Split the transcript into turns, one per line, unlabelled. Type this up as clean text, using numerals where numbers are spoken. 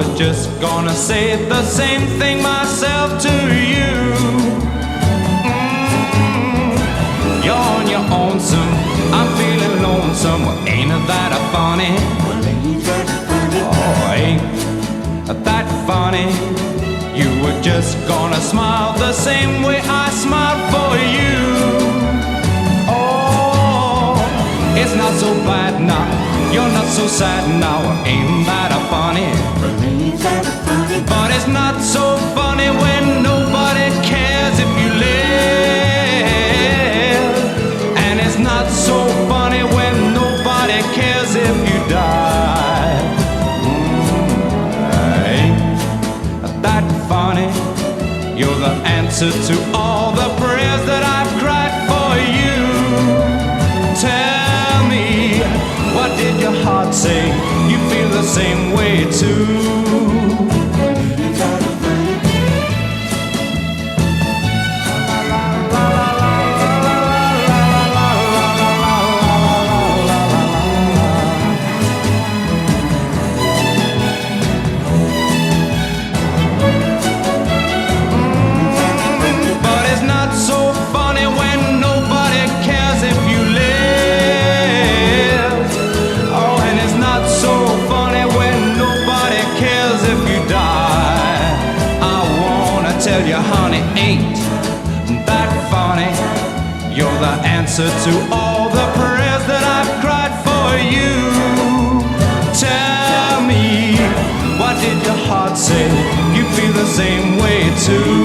was just gonna say the same thing myself to you. You're on your own, son. I'm feeling lonesome. Well, ain't that funny? Oh, ain't that funny? You were just gonna smile the same way I smiled for you. Oh, it's not so bad now. You're not so sad now. Ain't that funny? But it's not so funny when nobody cares if you live. And it's not so funny when nobody cares if you die. Ain't that funny? You're the answer to all the prayers that I've cried for you. Tell me, what did your heart say? You feel the same way too. Tell you, honey, ain't that funny? You're the answer to all the prayers that I've cried for you. Tell me, what did your heart say? You feel the same way too.